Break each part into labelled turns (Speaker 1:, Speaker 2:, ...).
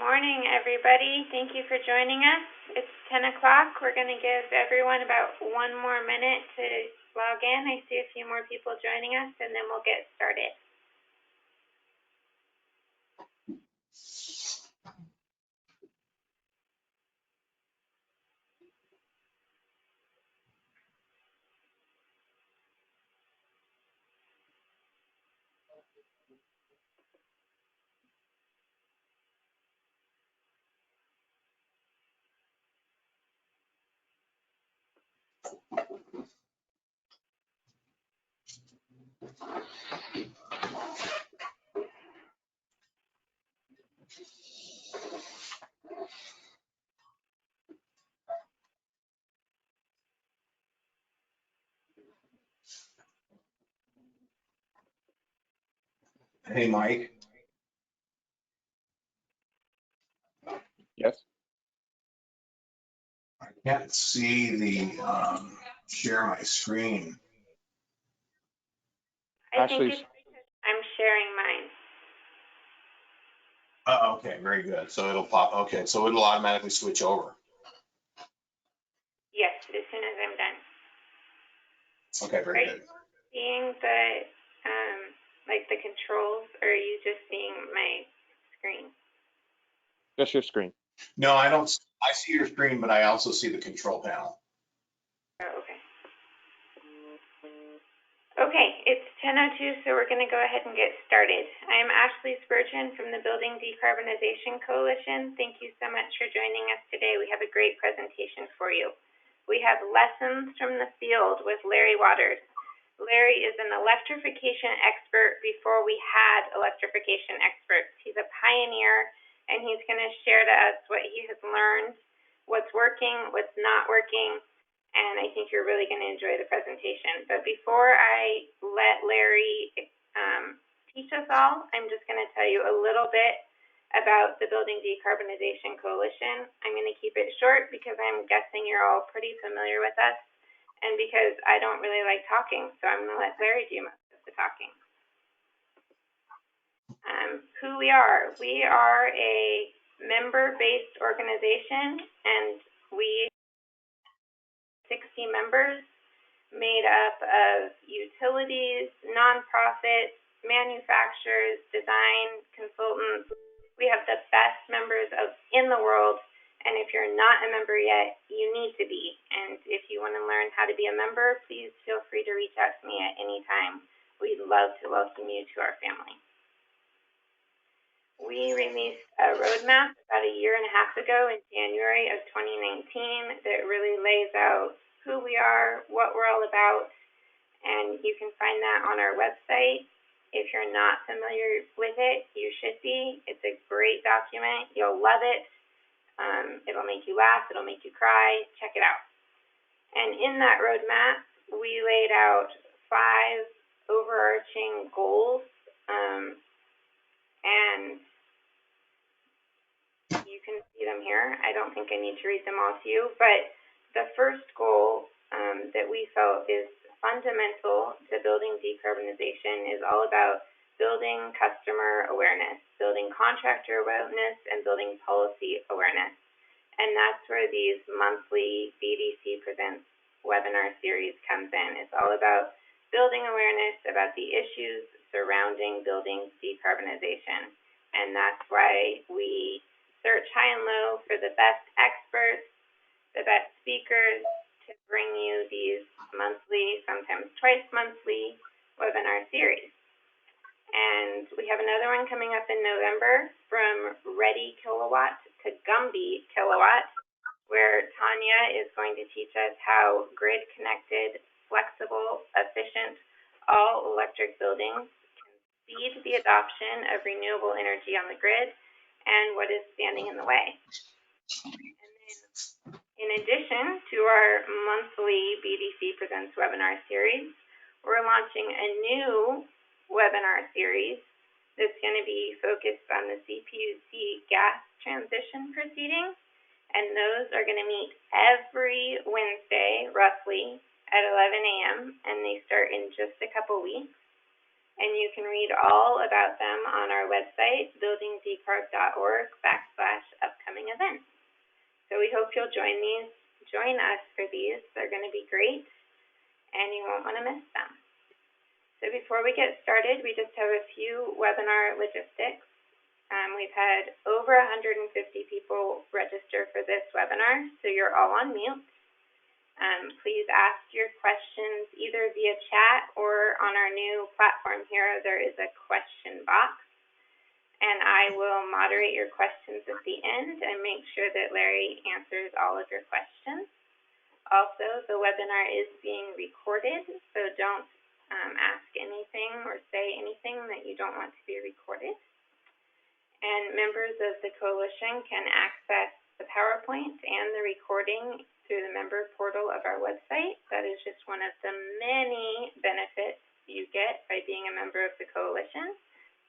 Speaker 1: morning, everybody. Thank you for joining us. It's 10 o'clock. We're going to give everyone about 1 more minute to log in. I see a few more people joining us, and then we'll get started.
Speaker 2: Hey, Mike.
Speaker 3: Yes.
Speaker 2: I can't see the share my screen.
Speaker 1: I think it's because I'm sharing mine.
Speaker 2: Okay, very good. So it'll pop. Okay, so it'll automatically switch over.
Speaker 1: Yes, as soon as I'm done.
Speaker 2: Okay, very good.
Speaker 1: Are you seeing the like the controls, or are you just seeing my screen?
Speaker 3: Just your screen.
Speaker 2: No, I don't. I see your screen, but I also see the control panel.
Speaker 1: Oh, okay. Okay, it's 10:02, so we're going to go ahead and get started. I'm Ashley Spurgeon from the Building Decarbonization Coalition. Thank you so much for joining us today. We have a great presentation for you. We have lessons from the field with Larry Waters. Larry is an electrification expert before we had electrification experts. He's a pioneer, and he's going to share to us what he has learned, what's working, what's not working, and I think you're really going to enjoy the presentation. But before I let Larry teach us all, I'm just going to tell you a little bit about the Building Decarbonization Coalition. I'm going to keep it short because I'm guessing you're all pretty familiar with us, and because I don't really like talking, so I'm going to let Larry do most of the talking. Who we are a member-based organization, and we 60 members made up of utilities, nonprofits, manufacturers, design consultants. We have the best members in the world, and if you're not a member yet, you need to be. And if you want to learn how to be a member, please feel free to reach out to me at any time. We'd love to welcome you to our family. We released a roadmap about a year and a half ago in January of 2019 that really lays out who we are, what we're all about, and you can find that on our website. If you're not familiar with it, you should be. It's a great document. You'll love it. It'll make you laugh. It'll make you cry. Check it out. And in that roadmap, we laid out 5 overarching goals, and you can see them here. I don't think I need to read them all to you, but the first goal that we felt is fundamental to building decarbonization is all about building customer awareness, building contractor awareness, and building policy awareness. And that's where these monthly BDC Presents webinar series comes in. It's all about building awareness about the issues surrounding building decarbonization. And that's why we search high and low for the best experts, the best speakers to bring you these monthly, sometimes twice monthly webinar series. And we have another one coming up in November from Ready Kilowatt to Gumby Kilowatt, where Tanya is going to teach us how grid-connected, flexible, efficient, all-electric buildings can speed the adoption of renewable energy on the grid and what is standing in the way. And then, in addition to our monthly BDC Presents webinar series, we're launching a new webinar series that's going to be focused on the CPUC gas transition proceedings, and those are going to meet every Wednesday, roughly, at 11 a.m., and they start in just a couple weeks. And you can read all about them on our website, buildingdecarb.org/upcoming events. So we hope you'll join us for these. They're going to be great, and you won't want to miss them. So before we get started, we just have a few webinar logistics. We've had over 150 people register for this webinar, so you're all on mute. Please ask your questions either via chat or on our new platform here. There is a question box, and I will moderate your questions at the end and make sure that Larry answers all of your questions. Also, the webinar is being recorded, so don't ask anything or say anything that you don't want to be recorded. And members of the coalition can access the PowerPoint and the recording through the member portal of our website. That is just one of the many benefits you get by being a member of the coalition.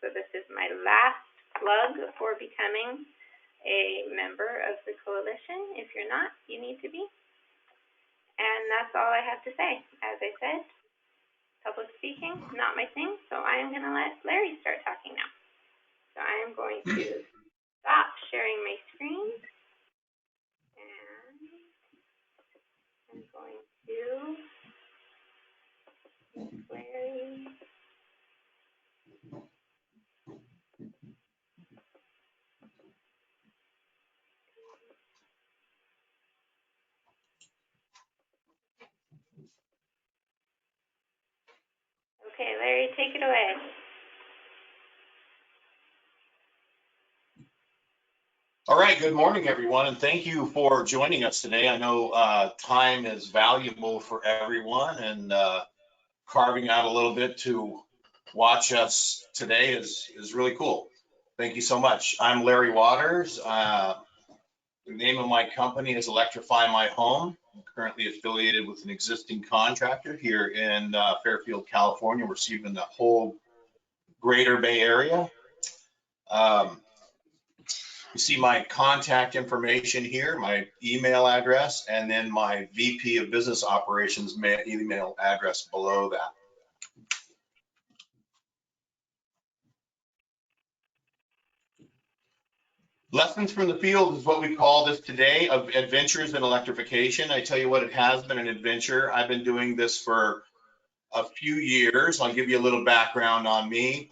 Speaker 1: So this is my last plug for becoming a member of the coalition. If you're not, you need to be. And that's all I have to say. As I said, public speaking, not my thing, so I am going to let Larry start talking now. So I am going to stop sharing my screen, and I'm going to make Larry. Okay, Larry, take it away.
Speaker 4: All right, good morning, everyone, and thank you for joining us today. I know time is valuable for everyone, and carving out a little bit to watch us today is really cool. Thank you so much. I'm Larry Waters. The name of my company is Electrify My Home. I'm currently affiliated with an existing contractor here in Fairfield, California. We're serving the whole greater Bay Area. You see my contact information here, my email address, and then my VP of Business Operations email address below that. Lessons from the field is what we call this today, of adventures in electrification. I tell you what, it has been an adventure. I've been doing this for a few years. I'll give you a little background on me.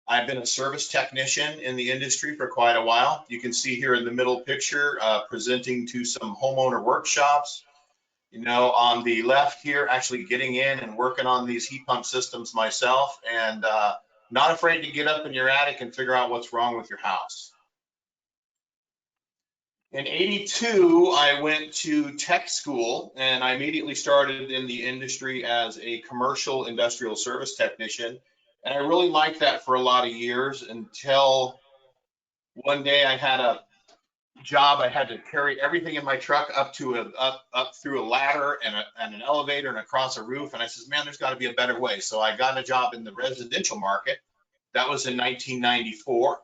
Speaker 4: I've been a service technician in the industry for quite a while. You can see here in the middle picture, presenting to some homeowner workshops. You know, on the left here, actually getting in and working on these heat pump systems myself, and not afraid to get up in your attic and figure out what's wrong with your house. In '82, I went to tech school, and I immediately started in the industry as a commercial industrial service technician. And I really liked that for a lot of years until one day I had a job. I had to carry everything in my truck up to up through a ladder and an elevator and across a roof. And I says, man, there's got to be a better way. So I got a job in the residential market. That was in 1994.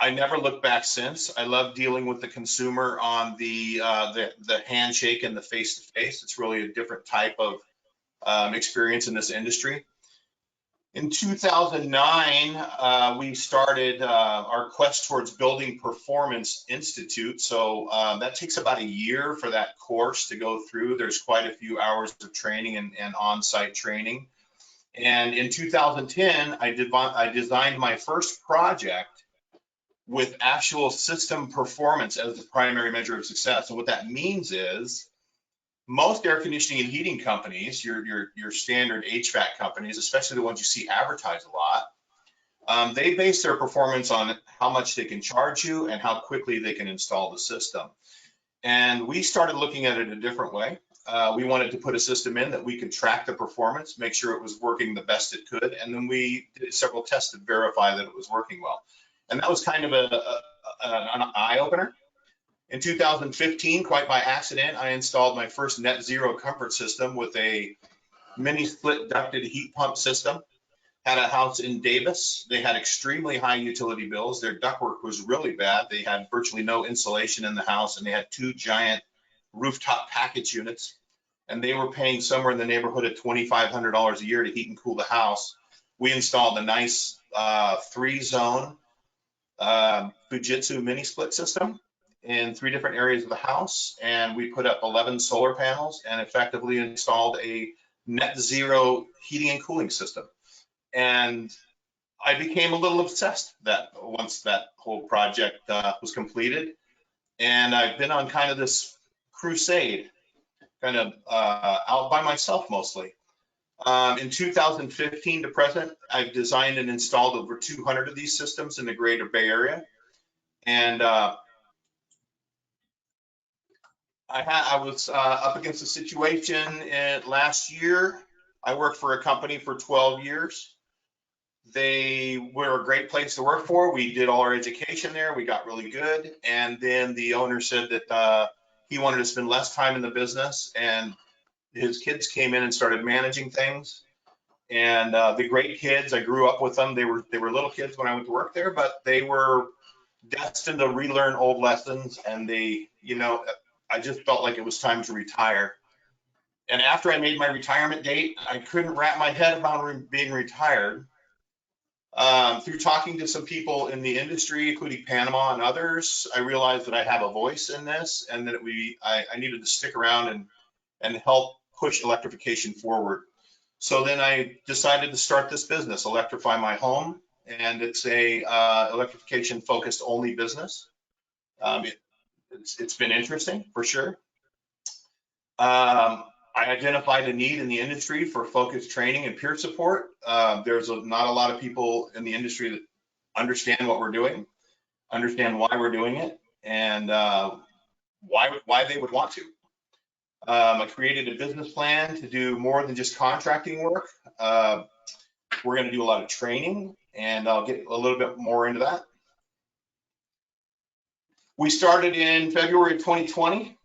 Speaker 4: I never looked back since. I love dealing with the consumer on the handshake and the face-to-face. It's really a different type of experience in this industry. In 2009, we started our quest towards Building Performance Institute. So that takes about a year for that course to go through. There's quite a few hours of training and on-site training. And in 2010, I designed my first project with actual system performance as the primary measure of success. And what that means is, most air conditioning and heating companies, your standard HVAC companies, especially the ones you see advertised a lot, they base their performance on how much they can charge you and how quickly they can install the system. And we started looking at it a different way. We wanted to put a system in that we could track the performance, make sure it was working the best it could, and then we did several tests to verify that it was working well. And that was kind of an eye-opener. In 2015, quite by accident, I installed my first net zero comfort system with a mini split ducted heat pump system. Had a house in Davis. They had extremely high utility bills. Their ductwork was really bad. They had virtually no insulation in the house, and they had 2 giant rooftop package units. and they were paying somewhere in the neighborhood of $2,500 a year to heat and cool the house. We installed a nice 3-zone Fujitsu mini split system in 3 different areas of the house, and we put up 11 solar panels and effectively installed a net zero heating and cooling system. And I became a little obsessed that once that whole project was completed, and I've been on kind of this crusade, kind of out by myself mostly. In 2015 to present, I've designed and installed over 200 of these systems in the greater Bay Area. And I was up against a situation last year. I worked for a company for 12 years. They were a great place to work for. We did all our education there. We got really good. And then the owner said that he wanted to spend less time in the business, and his kids came in and started managing things. And the great kids, I grew up with them. They were little kids when I went to work there, but they were destined to relearn old lessons. And they, you know, I just felt like it was time to retire. And after I made my retirement date, I couldn't wrap my head about being retired. Through talking to some people in the industry, including Panama and others, I realized that I have a voice in this, and that I needed to stick around and help push electrification forward. So then I decided to start this business, Electrify My Home, and it's a electrification focused only business. It's been interesting for sure. I identified a need in the industry for focused training and peer support. There's not a lot of people in the industry that understand what we're doing, understand why we're doing it, and why they would want to. I created a business plan to do more than just contracting work. We're going to do a lot of training, and I'll get a little bit more into that. We started in February of 2020.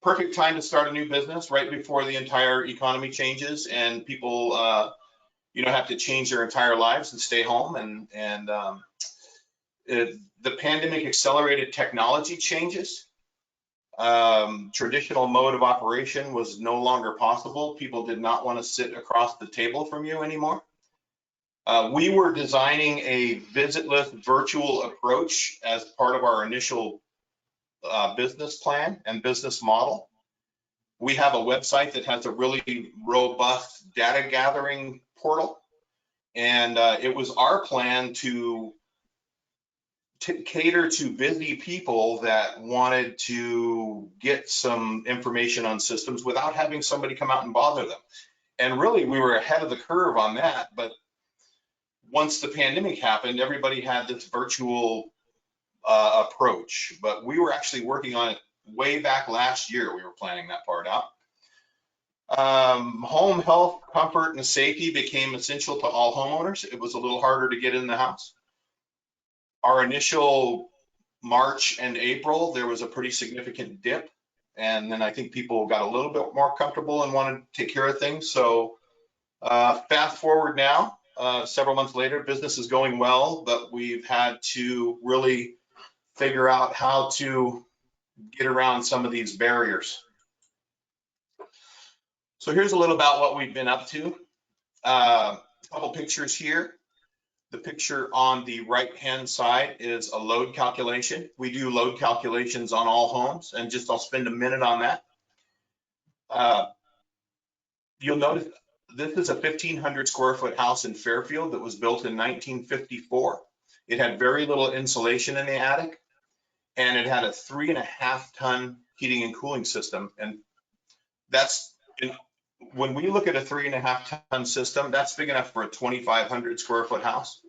Speaker 4: Perfect time to start a new business right before the entire economy changes and people, have to change their entire lives and stay home. And the pandemic accelerated technology changes. Traditional mode of operation was no longer possible. People did not want to sit across the table from you anymore. We were designing a visitless virtual approach as part of our initial business plan and business model. We have a website that has a really robust data gathering portal, and it was our plan to cater to busy people that wanted to get some information on systems without having somebody come out and bother them. And really, we were ahead of the curve on that. But once the pandemic happened, everybody had this virtual approach. But we were actually working on it way back last year. We were planning that part out. Home health, comfort, and safety became essential to all homeowners. It was a little harder to get in the house. Our initial March and April, there was a pretty significant dip. And then I think people got a little bit more comfortable and wanted to take care of things. So fast forward now, several months later, business is going well, but we've had to really figure out how to get around some of these barriers. So here's a little about what we've been up to. A couple pictures here. The picture on the right-hand side is a load calculation. We do load calculations on all homes, and I'll spend a minute on that. You'll notice this is a 1,500 square foot house in Fairfield that was built in 1954. It had very little insulation in the attic, and it had a 3.5 ton heating and cooling system. And when we look at a 3.5 ton system, that's big enough for a 2,500 square foot house.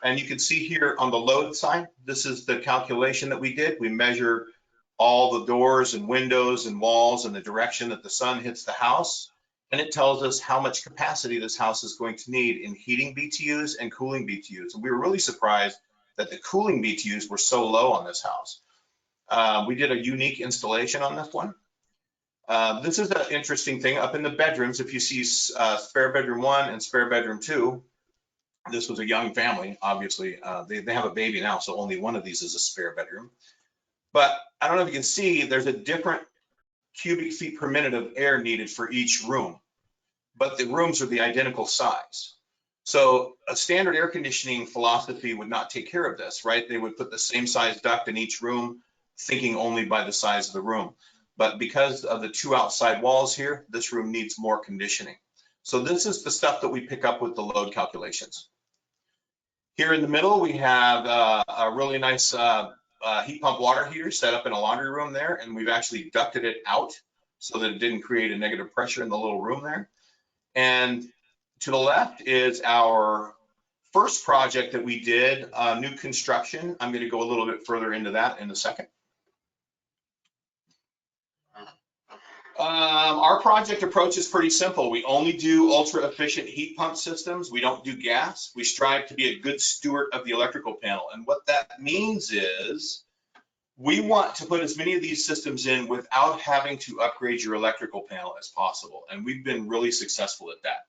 Speaker 4: And you can see here on the load side, this is the calculation that we did. We measure all the doors and windows and walls and the direction that the sun hits the house. And it tells us how much capacity this house is going to need in heating BTUs and cooling BTUs. And we were really surprised that the cooling BTUs were so low on this house. We did a unique installation on this one. This is an interesting thing. Up in the bedrooms, if you see spare bedroom 1 and spare bedroom 2, this was a young family, obviously. They have a baby now, so only one of these is a spare bedroom. But I don't know if you can see, there's a different cubic feet per minute of air needed for each room, but the rooms are the identical size. So a standard air conditioning philosophy would not take care of this, right? They would put the same size duct in each room, thinking only by the size of the room. But because of the 2 outside walls here, this room needs more conditioning. So this is the stuff that we pick up with the load calculations. Here in the middle, we have a really nice heat pump water heater set up in a laundry room there, and we've actually ducted it out so that it didn't create a negative pressure in the little room there. And to the left is our first project that we did, new construction. I'm going to go a little bit further into that in a second. Our project approach is pretty simple. We only do ultra efficient heat pump systems. We don't do gas. We strive to be a good steward of the electrical panel. And what that means is we want to put as many of these systems in without having to upgrade your electrical panel as possible. And we've been really successful at that.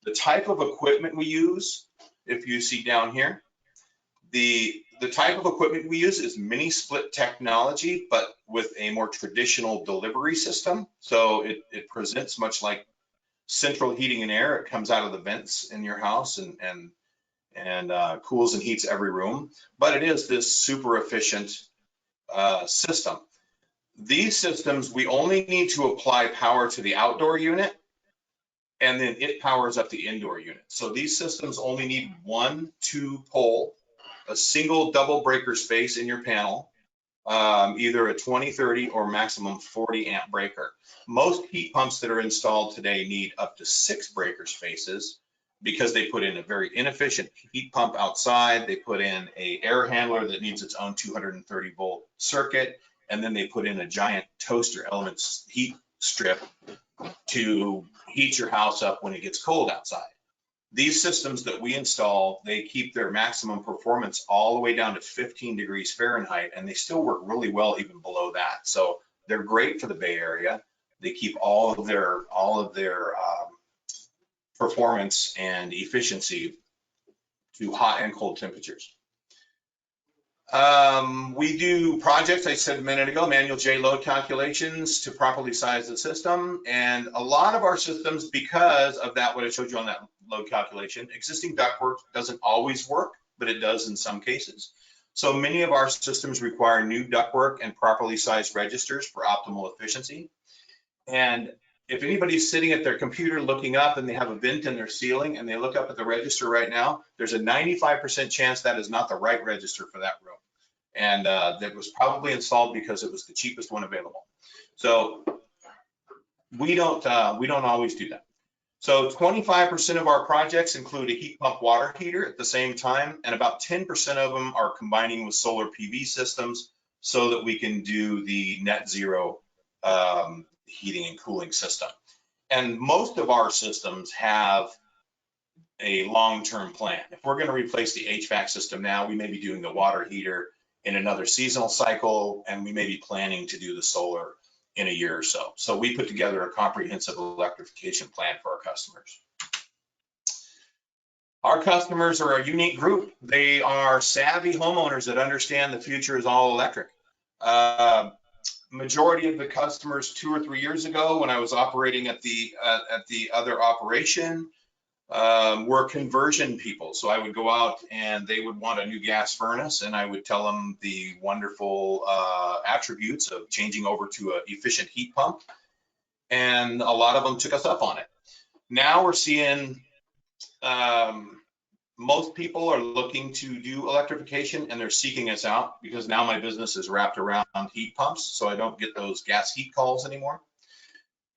Speaker 4: The type of equipment we use, if you see down here, the type of equipment we use is mini split technology, but with a more traditional delivery system. So it presents much like central heating and air. It comes out of the vents in your house and cools and heats every room. But it is this super efficient system. These systems, we only need to apply power to the outdoor unit, and then it powers up the indoor unit. So these systems only need 1 2-pole, a single double breaker space in your panel, either a 20, 30, or maximum 40 amp breaker. Most heat pumps that are installed today need up to 6 breaker spaces because they put in a very inefficient heat pump outside. They put in a air handler that needs its own 230 volt circuit, and then they put in a giant toaster elements heat strip to heat your house up when it gets cold outside. These systems that we install, they keep their maximum performance all the way down to 15 degrees Fahrenheit, and they still work really well even below that. So they're great for the Bay Area. They keep all of their performance and efficiency to hot and cold temperatures. We do projects, I said a minute ago, manual J load calculations to properly size the system. And a lot of our systems, because of that, what I showed you on that load calculation, existing ductwork doesn't always work, but it does in some cases. So many of our systems require new ductwork and properly sized registers for optimal efficiency. And if anybody's sitting at their computer looking up and they have a vent in their ceiling and they look up at the register right now, there's a 95% chance that is not the right register for that room. And that was probably installed because it was the cheapest one available. So we don't always do that. So 25% of our projects include a heat pump water heater at the same time, and about 10% of them are combining with solar PV systems so that we can do the net zero heating and cooling system. And most of our systems have a long-term plan. If we're going to replace the HVAC system now, we may be doing the water heater in another seasonal cycle, and we may be planning to do the solar in a year or so. So we put together a comprehensive electrification plan for our customers. Our customers are a unique group. They are savvy homeowners that understand the future is all electric. Majority of the customers 2 or 3 years ago, when I was operating at the other operation, were conversion people. So I would go out and they would want a new gas furnace, and I would tell them the wonderful attributes of changing over to an efficient heat pump. And a lot of them took us up on it. Now we're seeing most people are looking to do electrification, and they're seeking us out because now my business is wrapped around heat pumps, so I don't get those gas heat calls anymore.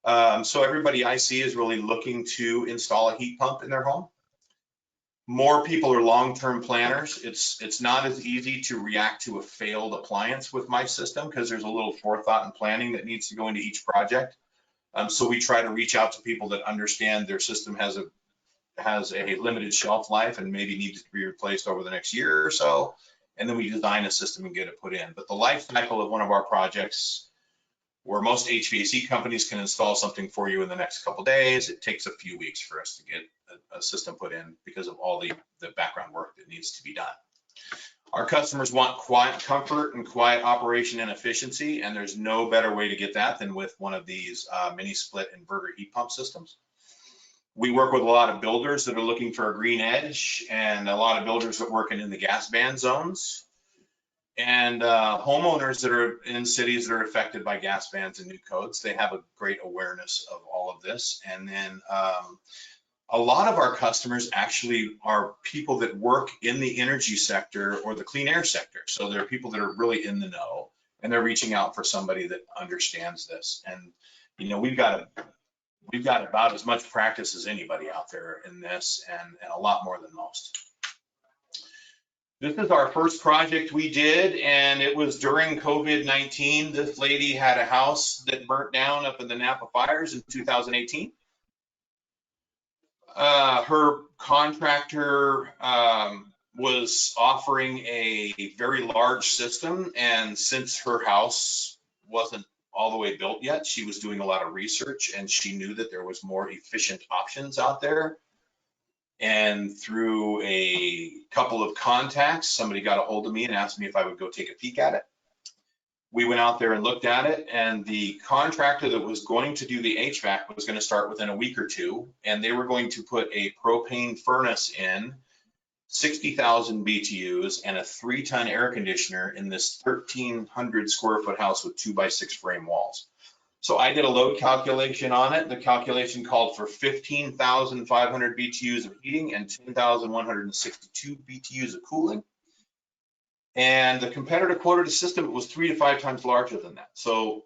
Speaker 4: So everybody I see is really looking to install a heat pump in their home. More people are long-term planners. It's not as easy to react to a failed appliance with my system because there's a little forethought and planning that needs to go into each project. So we try to reach out to people that understand their system has a limited shelf life and maybe needs to be replaced over the next year or so. And then we design a system and get it put in. But the life cycle of one of our projects, where most HVAC companies can install something for you in the next couple of days, it takes a few weeks for us to get a system put in because of all the background work that needs to be done. Our customers want quiet comfort and quiet operation and efficiency, and there's no better way to get that than with one of these mini split inverter heat pump systems. We work with a lot of builders that are looking for a green edge, and a lot of builders that are working in the gas band zones, and homeowners that are in cities that are affected by gas bans and new codes. They have a great awareness of all of this. And then a lot of our customers actually are people that work in the energy sector or the clean air sector. So they're people that are really in the know, and they're reaching out for somebody that understands this. And, you know, we've got about as much practice as anybody out there in this, and a lot more than most. This is our first project we did, and it was during COVID-19. This lady had a house that burnt down up in the Napa fires in 2018. Her contractor was offering a very large system, and since her house wasn't all the way built yet, she was doing a lot of research, and she knew that there was more efficient options out there. And through a couple of contacts, somebody got a hold of me and asked me if I would go take a peek at it. We went out there and looked at it, and the contractor that was going to do the HVAC was going to start within a week or two, and they were going to put a propane furnace in, 60,000 BTUs, and a 3-ton air conditioner in this 1,300 square foot house with 2x6 frame walls. So I did a load calculation on it. The calculation called for 15,500 BTUs of heating and 10,162 BTUs of cooling. And the competitor quoted a system that was 3 to 5 times larger than that. So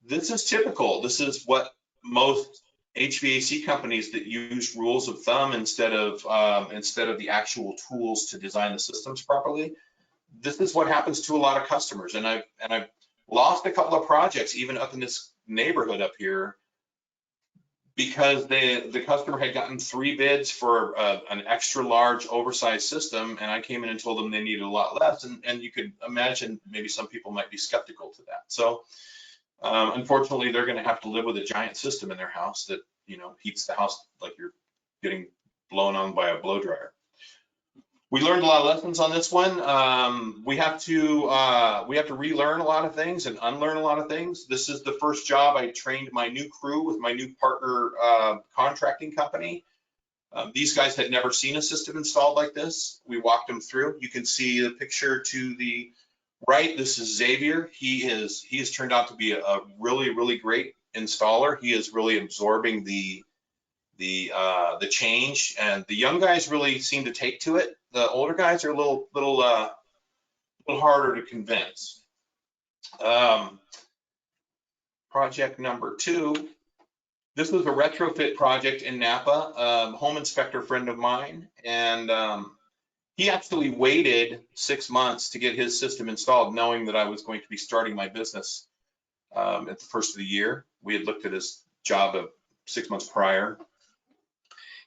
Speaker 4: this is typical. This is what most HVAC companies that use rules of thumb instead of the actual tools to design the systems properly. This is what happens to a lot of customers. And I've lost a couple of projects even up in this neighborhood up here because the customer had gotten 3 bids for an extra large oversized system, and I came in and told them they needed a lot less, and you could imagine maybe some people might be skeptical to that. So unfortunately, they're going to have to live with a giant system in their house that, you know, heats the house like you're getting blown on by a blow dryer. We learned a lot of lessons on this one. We have to relearn a lot of things and unlearn a lot of things. This is the first job I trained my new crew with my new partner contracting company. These guys had never seen a system installed like this. We walked them through. You can see the picture to the right. This is Xavier. He has turned out to be a really, really great installer. He is really absorbing the change, and the young guys really seem to take to it. The older guys are a little harder to convince. Project number 2. This was a retrofit project in Napa, home inspector friend of mine, and he actually waited 6 months to get his system installed, knowing that I was going to be starting my business at the first of the year. We had looked at his job 6 months prior.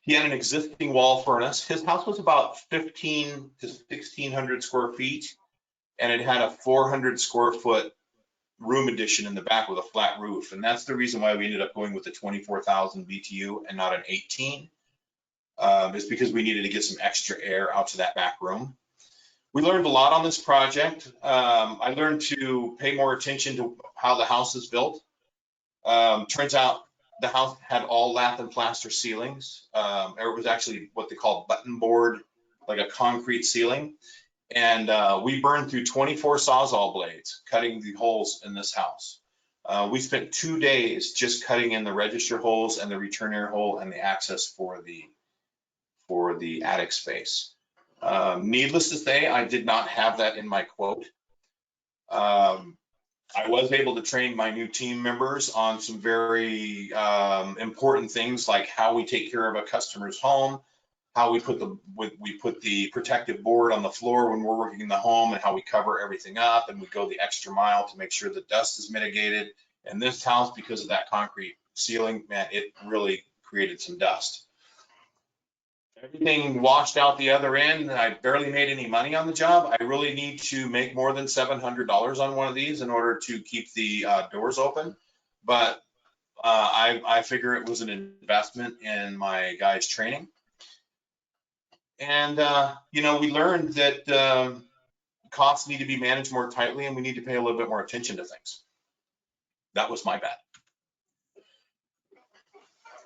Speaker 4: He had an existing wall furnace. His house was about 15 to 1,600 square feet, and it had a 400 square foot room addition in the back with a flat roof. And that's the reason why we ended up going with the 24,000 BTU and not an 18. It's because we needed to get some extra air out to that back room. We learned a lot on this project. I learned to pay more attention to how the house is built. Turns out the house had all lath and plaster ceilings. It was actually what they call button board, like a concrete ceiling. And we burned through 24 Sawzall blades, cutting the holes in this house. We spent 2 days just cutting in the register holes and the return air hole and the access for the attic space. Needless to say, I did not have that in my quote. I was able to train my new team members on some very important things, like how we take care of a customer's home, how we put the protective board on the floor when we're working in the home, and how we cover everything up, and we go the extra mile to make sure the dust is mitigated. And this house, because of that concrete ceiling, man, it really created some dust. Everything washed out the other end. I barely made any money on the job. I really need to make more than $700 on one of these in order to keep the doors open. But I figure it was an investment in my guys' training. And, you know, we learned that costs need to be managed more tightly and we need to pay a little bit more attention to things. That was my bad.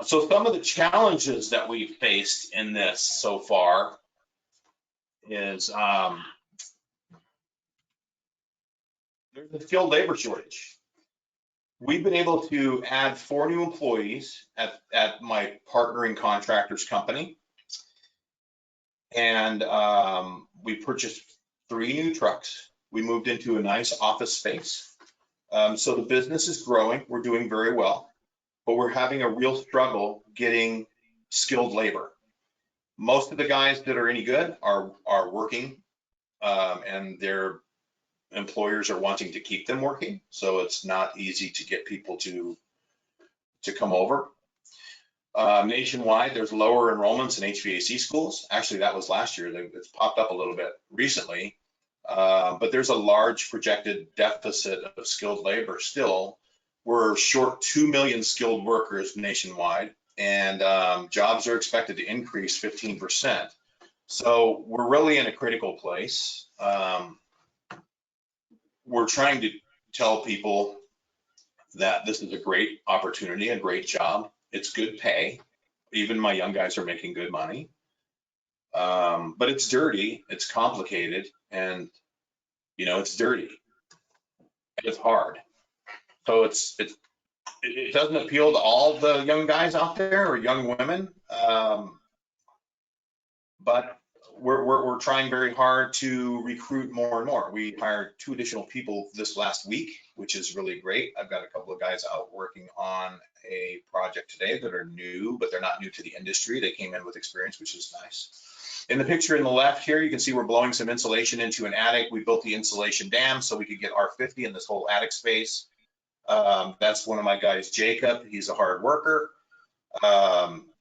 Speaker 4: So some of the challenges that we've faced in this so far is there's a skilled labor shortage. We've been able to add 4 new employees at my partnering contractors company. And we purchased 3 new trucks. We moved into a nice office space. So the business is growing. We're doing very well, but we're having a real struggle getting skilled labor. Most of the guys that are any good are working, and their employers are wanting to keep them working. So it's not easy to get people to come over. Nationwide, there's lower enrollments in HVAC schools. Actually, that was last year. It's popped up a little bit recently, but there's a large projected deficit of skilled labor still. We're short 2 million skilled workers nationwide, and jobs are expected to increase 15%. So we're really in a critical place. We're trying to tell people that this is a great opportunity, a great job. It's good pay. Even my young guys are making good money. But it's dirty, it's complicated, and it's dirty. And it's hard. So it doesn't appeal to all the young guys out there or young women. But we're trying very hard to recruit more and more. We hired 2 additional people this last week, which is really great. I've got a couple of guys out working on a project today that are new, but they're not new to the industry. They came in with experience, which is nice. In the picture in the left here, you can see we're blowing some insulation into an attic. We built the insulation dam so we could get R50 in this whole attic space. That's one of my guys, Jacob. He's a hard worker.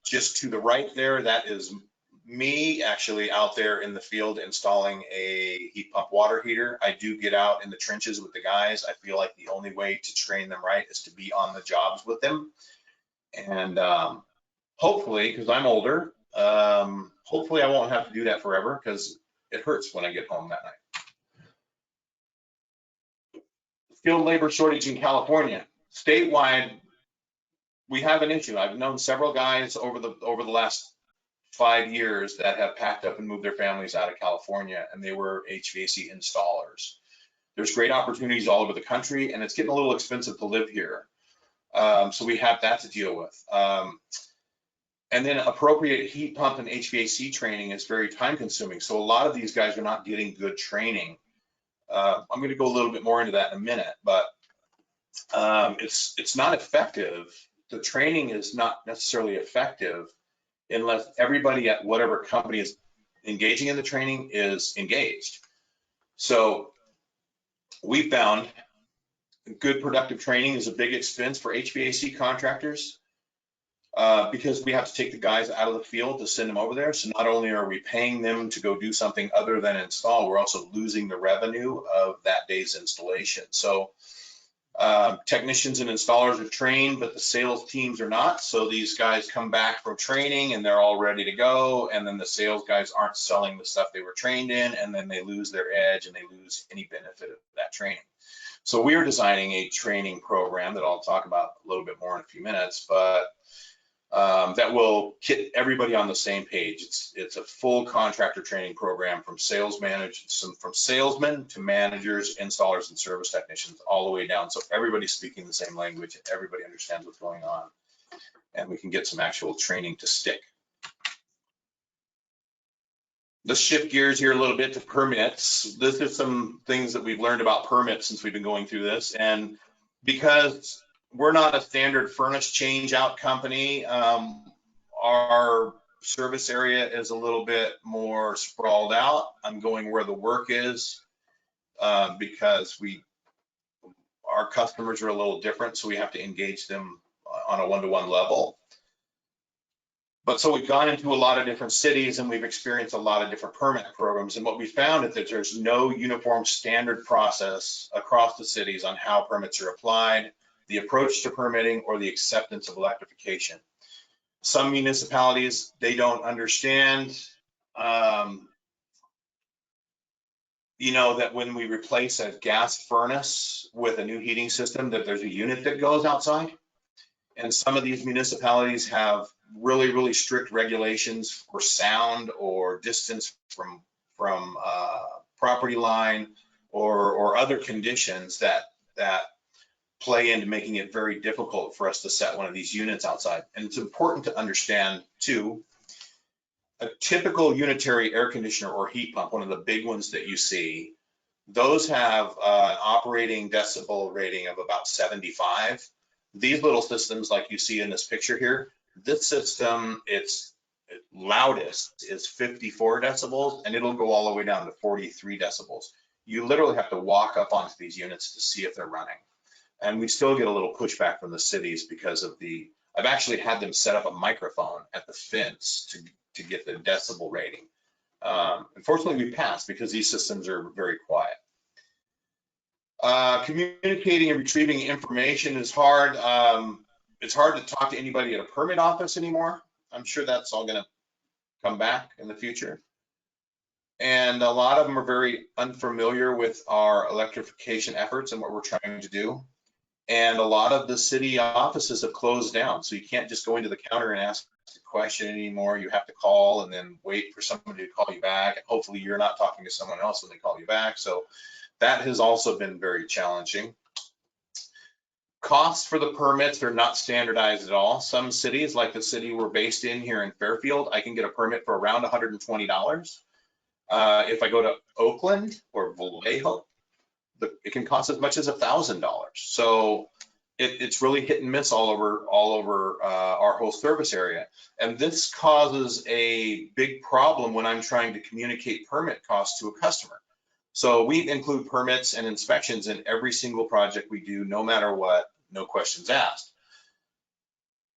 Speaker 4: Just to the right there, that is me actually out there in the field installing a heat pump water heater. I do get out in the trenches with the guys. I feel like the only way to train them right is to be on the jobs with them. And hopefully, because I'm older, hopefully I won't have to do that forever because it hurts when I get home that night. Skilled labor shortage in California. Statewide, we have an issue. I've known several guys over the last 5 years that have packed up and moved their families out of California, and they were HVAC installers. There's great opportunities all over the country, and it's getting a little expensive to live here. So we have that to deal with. And then appropriate heat pump and HVAC training is very time consuming. So a lot of these guys are not getting good training. I'm going to go a little bit more into that in a minute, but it's not effective. The training is not necessarily effective unless everybody at whatever company is engaging in the training is engaged. So we found good productive training is a big expense for HVAC contractors because we have to take the guys out of the field to send them over there. So not only are we paying them to go do something other than install, we're also losing the revenue of that day's installation. So technicians and installers are trained, but the sales teams are not. So these guys come back from training and they're all ready to go. And then the sales guys aren't selling the stuff they were trained in, and then they lose their edge and they lose any benefit of that training. So we're designing a training program that I'll talk about a little bit more in a few minutes, but that will get everybody on the same page. It's a full contractor training program from salesmen to managers, installers, and service technicians, all the way down. So everybody's speaking the same language, everybody understands what's going on, and we can get some actual training to stick. Let's shift gears here a little bit to permits. This is some things that we've learned about permits since we've been going through this. And because we're not a standard furnace change out company, our service area is a little bit more sprawled out. I'm going where the work is because our customers are a little different, so we have to engage them on a one-to-one level. But so we've gone into a lot of different cities and we've experienced a lot of different permit programs. And what we found is that there's no uniform standard process across the cities on how permits are applied, the approach to permitting, or the acceptance of electrification. Some municipalities, they don't understand you know, that when we replace a gas furnace with a new heating system, that there's a unit that goes outside. And some of these municipalities have really, really strict regulations for sound or distance from property line or other conditions that play into making it very difficult for us to set one of these units outside. And it's important to understand too, a typical unitary air conditioner or heat pump, one of the big ones that you see, those have an operating decibel rating of about 75. These little systems, like you see in this picture here, this system, its loudest is 54 decibels, and it'll go all the way down to 43 decibels. You literally have to walk up onto these units to see if they're running. And we still get a little pushback from the cities because of I've actually had them set up a microphone at the fence to get the decibel rating. Unfortunately, we passed because these systems are very quiet. Communicating and retrieving information is hard. It's hard to talk to anybody at a permit office anymore. I'm sure that's all gonna come back in the future. And a lot of them are very unfamiliar with our electrification efforts and what we're trying to do. And a lot of the city offices have closed down. So you can't just go into the counter and ask a question anymore. You have to call and then wait for somebody to call you back. And hopefully you're not talking to someone else when they call you back. So that has also been very challenging. Costs for the permits are not standardized at all. Some cities, like the city we're based in here in Fairfield, I can get a permit for around $120. If I go to Oakland or Vallejo, it can cost as much as $1,000. So it's really hit and miss all over our whole service area. And this causes a big problem when I'm trying to communicate permit costs to a customer. So we include permits and inspections in every single project we do, no matter what, no questions asked.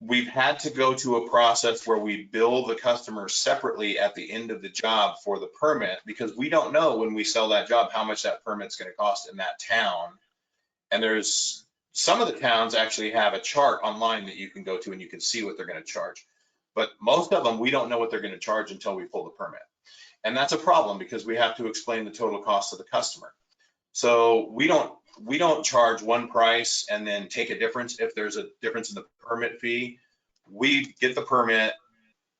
Speaker 4: We've had to go to a process where we bill the customer separately at the end of the job for the permit, because we don't know when we sell that job how much that permit's going to cost in that town. And there's some of the towns actually have a chart online that you can go to and you can see what they're going to charge. But most of them, we don't know what they're going to charge until we pull the permit. And that's a problem because we have to explain the total cost to the customer. So we don't charge one price and then take a difference if there's a difference in the permit fee. We get the permit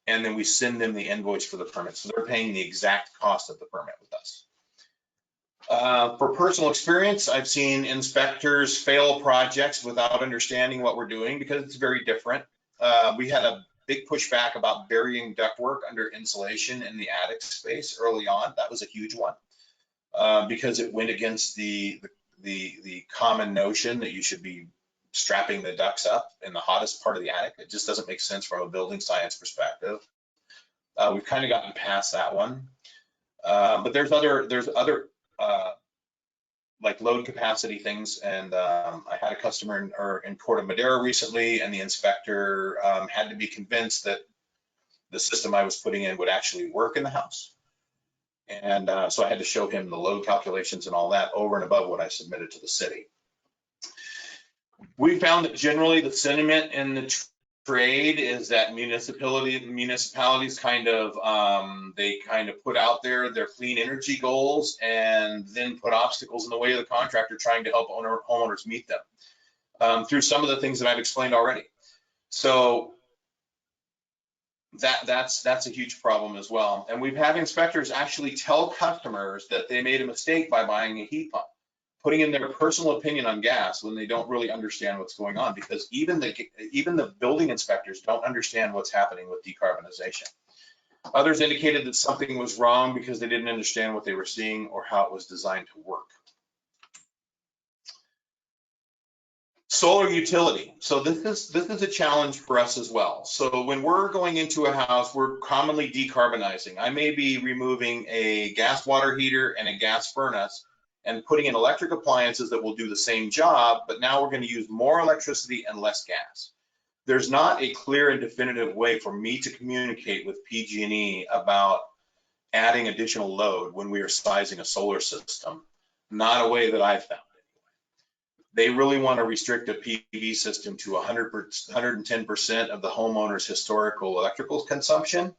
Speaker 4: and then we send them the invoice for the permit. So they're paying the exact cost of the permit with us. For personal experience, I've seen inspectors fail projects without understanding what we're doing because it's very different. We had a big pushback about burying ductwork under insulation in the attic space early on. That was a huge one because it went against the common notion that you should be strapping the ducts up in the hottest part of the attic. It just doesn't make sense from a building science perspective. We've kind of gotten past that one. But there's other like load capacity things. And I had a customer in Corte Madera recently, and the inspector had to be convinced that the system I was putting in would actually work in the house. And so I had to show him the load calculations and all that over and above what I submitted to the city. We found that generally the sentiment in the trade is that municipalities kind of they kind of put out their clean energy goals and then put obstacles in the way of the contractor trying to help homeowners meet them through some of the things that I've explained already. So that's a huge problem as well. And we've had inspectors actually tell customers that they made a mistake by buying a heat pump, putting in their personal opinion on gas when they don't really understand what's going on, because even the building inspectors don't understand what's happening with decarbonization. Others indicated that something was wrong because they didn't understand what they were seeing or how it was designed to work. Solar utility. So this is a challenge for us as well. So when we're going into a house, we're commonly decarbonizing. I may be removing a gas water heater and a gas furnace and putting in electric appliances that will do the same job, but now we're going to use more electricity and less gas. There's not a clear and definitive way for me to communicate with PG&E about adding additional load when we are sizing a solar system. Not a way that I've found. They really want to restrict a PV system to 110% of the homeowner's historical electrical consumption.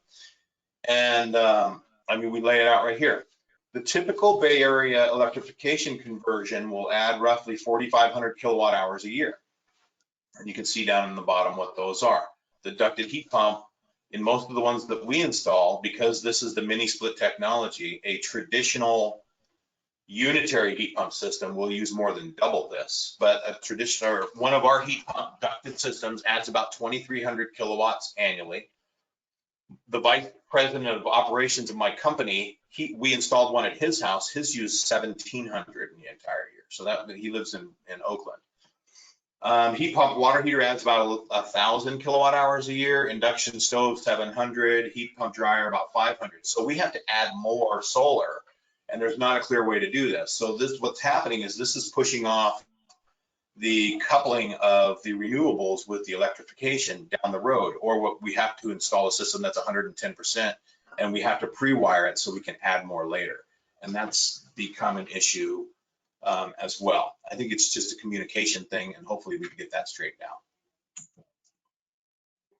Speaker 4: And I mean, we lay it out right here. The typical Bay Area electrification conversion will add roughly 4,500 kilowatt hours a year. And you can see down in the bottom what those are. The ducted heat pump, in most of the ones that we install, because this is the mini split technology, a traditional unitary heat pump system will use more than double this. But a traditional, or one of our heat pump ducted systems adds about 2,300 kilowatts annually. The vice president of operations of my company, we installed one at his house. His used 1,700 in the entire year. So that he lives in Oakland. Heat pump water heater adds about 1,000 kilowatt hours a year. Induction stove 700. Heat pump dryer about 500. So we have to add more solar, and there's not a clear way to do this. So what's happening is this is pushing off the coupling of the renewables with the electrification down the road, or what we have to install a system that's 110%, and we have to pre-wire it so we can add more later. And that's become an issue as well. I think it's just a communication thing, and hopefully we can get that straightened out.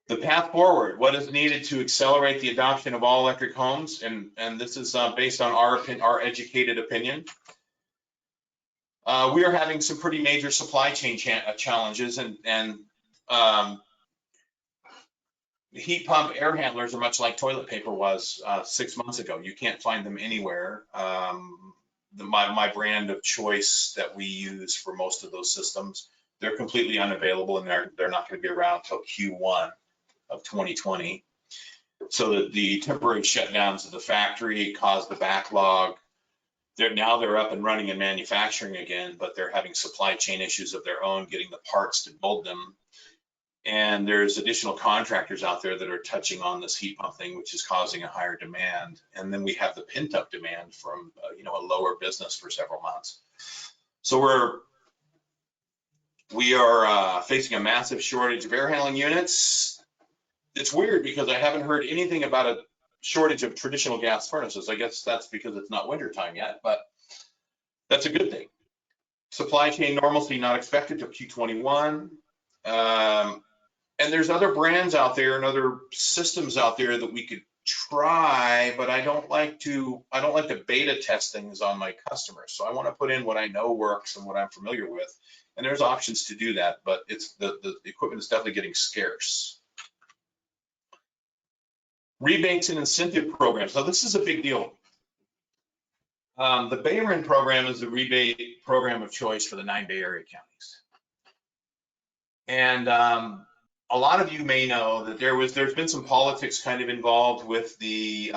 Speaker 4: The path forward, what is needed to accelerate the adoption of all electric homes, and this is based on our educated opinion. We are having some pretty major supply chain challenges, and heat pump air handlers are much like toilet paper was 6 months ago. You can't find them anywhere. My brand of choice that we use for most of those systems, they're completely unavailable, and they're not going to be around until Q1 of 2020. So the temporary shutdowns of the factory caused the backlog. Now they're up and running and manufacturing again, but they're having supply chain issues of their own, getting the parts to build them. And there's additional contractors out there that are touching on this heat pump thing, which is causing a higher demand. And then we have the pent up demand from a lower business for several months. So we are facing a massive shortage of air handling units. It's weird because I haven't heard anything about a shortage of traditional gas furnaces. I guess that's because it's not winter time yet, but that's a good thing. Supply chain normalcy not expected till Q21. And there's other brands out there and other systems out there that we could try, but I don't like to beta test things on my customers. So I want to put in what I know works and what I'm familiar with. And there's options to do that, but it's the equipment is definitely getting scarce. Rebates and incentive programs. Now, this is a big deal. The BayREN program is the rebate program of choice for the 9 Bay Area counties. And a lot of you may know that there's been some politics kind of involved with the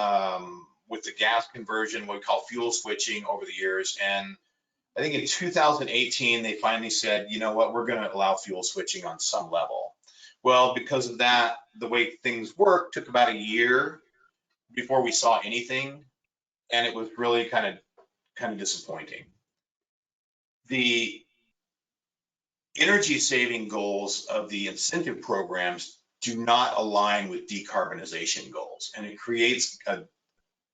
Speaker 4: gas conversion, what we call fuel switching over the years. And I think in 2018, they finally said, you know what, we're going to allow fuel switching on some level. Well, because of that, the way things work took about a year before we saw anything, and it was really kind of disappointing. The energy saving goals of the incentive programs do not align with decarbonization goals, and it creates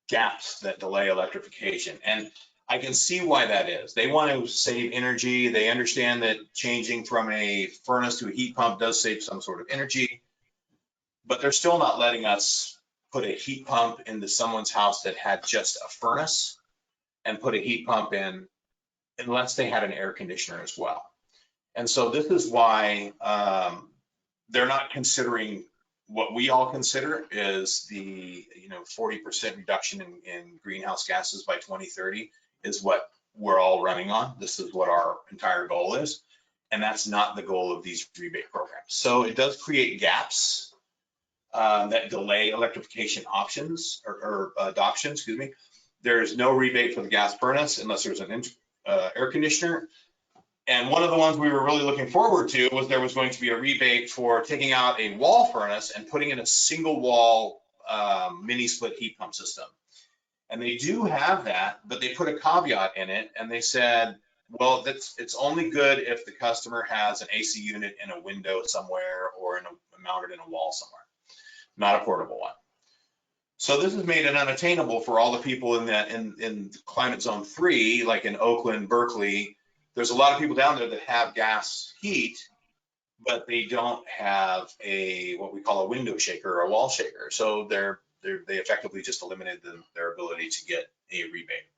Speaker 4: gaps that delay electrification. And I can see why that is. They want to save energy. They understand that changing from a furnace to a heat pump does save some sort of energy, but they're still not letting us put a heat pump into someone's house that had just a furnace and put a heat pump in unless they had an air conditioner as well. And so this is why they're not considering what we all consider is the 40% reduction in greenhouse gases by 2030 is what we're all running on. This is what our entire goal is. And that's not the goal of these rebate programs. So it does create gaps that delay electrification options or adoption, excuse me. There's no rebate for the gas furnace unless there's an air conditioner. And one of the ones we were really looking forward to was there was going to be a rebate for taking out a wall furnace and putting in a single wall mini split heat pump system. And they do have that, but they put a caveat in it, and they said, well, it's only good if the customer has an AC unit in a window somewhere or mounted in a wall somewhere, not a portable one. So this has made it unattainable for all the people in climate zone 3, like in Oakland, Berkeley. There's a lot of people down there that have gas heat, but they don't have what we call a window shaker or a wall shaker. So they effectively just eliminated their ability to get a rebate.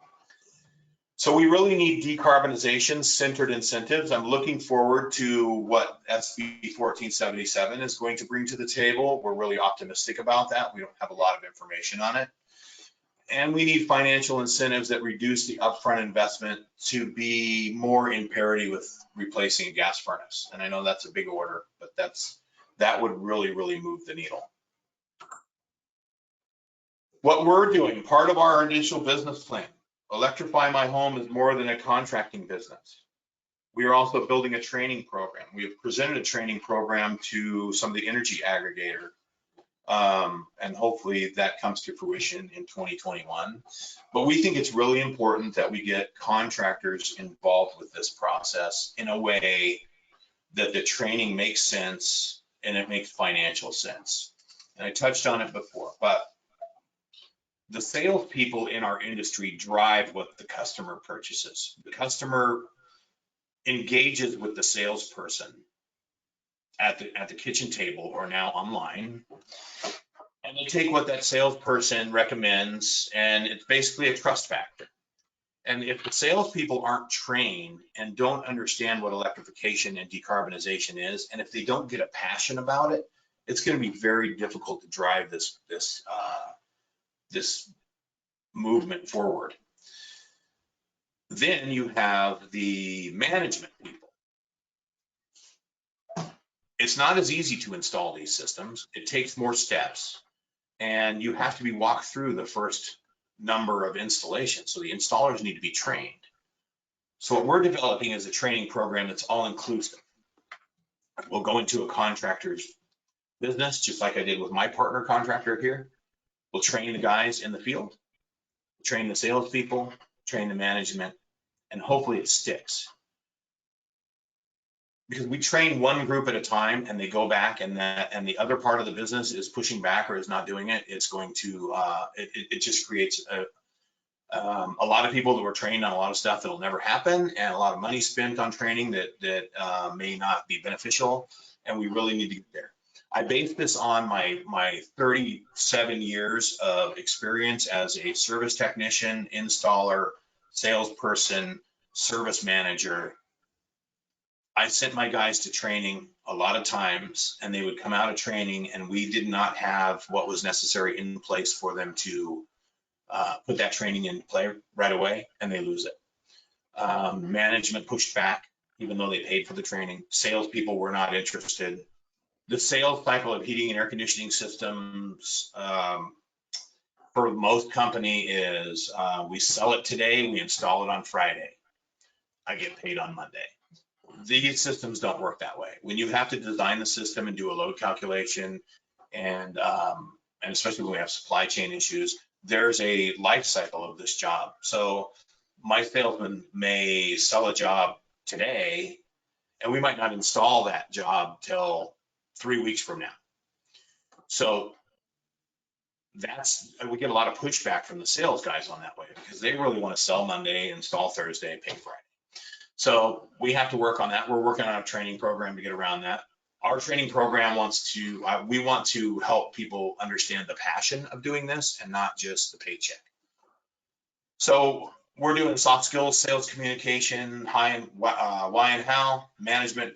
Speaker 4: So we really need decarbonization-centered incentives. I'm looking forward to what SB 1477 is going to bring to the table. We're really optimistic about that. We don't have a lot of information on it. And we need financial incentives that reduce the upfront investment to be more in parity with replacing a gas furnace. And I know that's a big order, but that would really, really move the needle. What we're doing, part of our initial business plan, Electrify My Home is more than a contracting business. We are also building a training program. We have presented a training program to some of the energy aggregator, and hopefully that comes to fruition in 2021. But we think it's really important that we get contractors involved with this process in a way that the training makes sense and it makes financial sense. And I touched on it before, but the salespeople in our industry drive what the customer purchases. The customer engages with the salesperson at the kitchen table or now online, and they take what that salesperson recommends, and it's basically a trust factor. And if the salespeople aren't trained and don't understand what electrification and decarbonization is, and if they don't get a passion about it, it's going to be very difficult to drive this movement forward. Then you have the management people. It's not as easy to install these systems. It takes more steps, and you have to be walked through the first number of installations. So the installers need to be trained. So what we're developing is a training program that's all inclusive. We'll go into a contractor's business, just like I did with my partner contractor here. We'll train the guys in the field, train the salespeople, train the management, and hopefully it sticks. Because we train one group at a time and they go back, and the other part of the business is pushing back or is not doing it, it's going to, it just creates a lot of people that were trained on a lot of stuff that'll never happen, and a lot of money spent on training that may not be beneficial, and we really need to get there. I base this on my 37 years of experience as a service technician, installer, salesperson, service manager. I sent my guys to training a lot of times, and they would come out of training and we did not have what was necessary in place for them to put that training in play right away, and they lose it. Management pushed back, even though they paid for the training. Salespeople were not interested. The sales cycle of heating and air conditioning systems for most company is we sell it today, we install it on Friday. I get paid on Monday. These systems don't work that way. When you have to design the system and do a load calculation, and especially when we have supply chain issues, there's a life cycle of this job. So my salesman may sell a job today, and we might not install that job till 3 weeks from now. So we get a lot of pushback from the sales guys on that way, because they really want to sell Monday, install Thursday, pay Friday. So we have to work on that. We're working on a training program to get around that. Our training program we want to help people understand the passion of doing this and not just the paycheck. So we're doing soft skills, sales communication, why and how, management